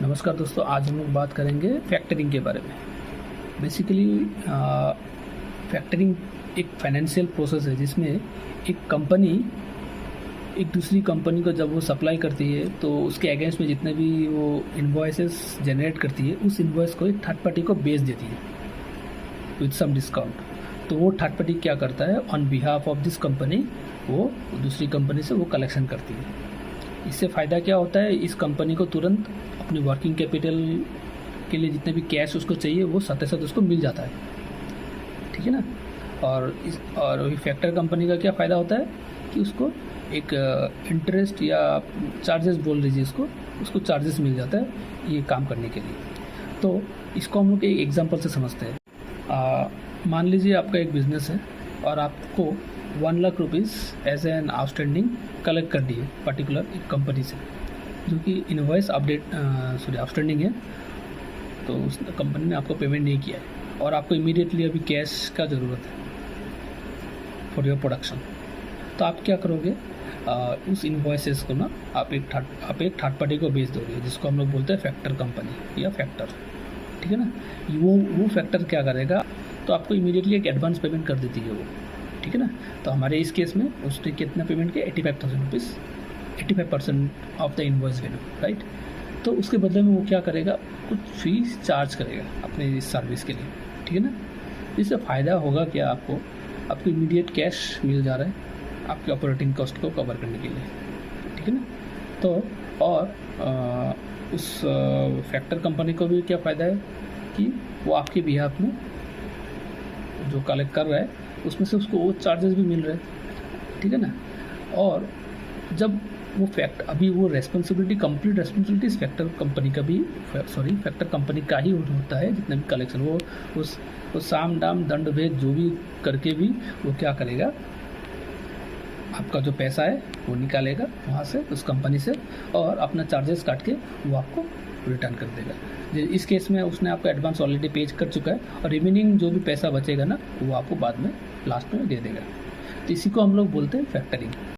नमस्कार दोस्तों, आज हम लोग बात करेंगे फैक्टरिंग के बारे में। बेसिकली फैक्टरिंग एक फाइनेंशियल प्रोसेस है जिसमें एक कंपनी एक दूसरी कंपनी को जब वो सप्लाई करती है तो उसके अगेंस्ट में जितने भी वो इन्वॉइसेस जनरेट करती है उस इन्वॉइस को एक थर्ड पार्टी को बेच देती है विद सम डिस्काउंट। तो वो थर्ड पार्टी क्या करता है, on behalf of this company वो दूसरी कंपनी से वो कलेक्शन करती है। इससे फ़ायदा क्या होता है, इस कंपनी को तुरंत अपनी वर्किंग कैपिटल के लिए जितने भी कैश उसको चाहिए वो साथ उसको मिल जाता है, ठीक है ना। और फैक्टर कंपनी का क्या फ़ायदा होता है कि उसको एक इंटरेस्ट या चार्जेस बोल लीजिए उसको चार्जेस मिल जाता है ये काम करने के लिए। तो इसको हम लोग एक एग्जांपल से समझते हैं। मान लीजिए आपका एक बिज़नेस है और आपको 1 lakh rupees as an outstanding collect कर दिए पर्टिकुलर एक कंपनी से, जो कि इनवॉइस आउटस्टैंडिंग है। तो उस कंपनी ने आपको पेमेंट नहीं किया है और आपको इमीडिएटली अभी कैश का ज़रूरत है फॉर योर प्रोडक्शन। तो आप क्या करोगे, उस इनवॉइसेस को ना आप एक थर्ड पार्टी को बेच दोगे, जिसको हम लोग बोलते हैं फैक्टर कंपनी या फैक्टर, ठीक है ना। वो फैक्टर क्या करेगा, तो आपको इमीडिएटली एक एडवांस पेमेंट कर देती है वो, ठीक है ना। तो हमारे इस केस में उसने कितना पेमेंट किया, 85,000 rupees, 85% of the invoice value, right. तो उसके बदले में वो क्या करेगा, कुछ फीस चार्ज करेगा अपने इस सर्विस के लिए, ठीक है ना। इससे फ़ायदा होगा क्या, आपको इमीडिएट कैश मिल जा रहा है आपके ऑपरेटिंग कॉस्ट को कवर करने के लिए, ठीक है ना। तो और उस फैक्टर कंपनी को भी क्या फ़ायदा है कि वो आपके बिहाफ में जो कलेक्ट कर रहा है उसमें से उसको वो चार्जेस भी मिल रहे हैं, ठीक है ना। और जब वो अभी वो कंप्लीट रेस्पॉन्सिबिलिटी फैक्टर कंपनी का ही होता है। जितना भी कलेक्शन वो साम दाम दंड भेद जो भी करके भी वो क्या करेगा, आपका जो पैसा है वो निकालेगा वहाँ से उस कंपनी से और अपना चार्जेस काट के वो आपको रिटर्न कर देगा। इस केस में उसने आपको एडवांस ऑलरेडी पेज कर चुका है और रिमेनिंग जो भी पैसा बचेगा ना वो आपको बाद में लास्ट में दे देगा। तो इसी को हम लोग बोलते हैं फैक्टरिंग।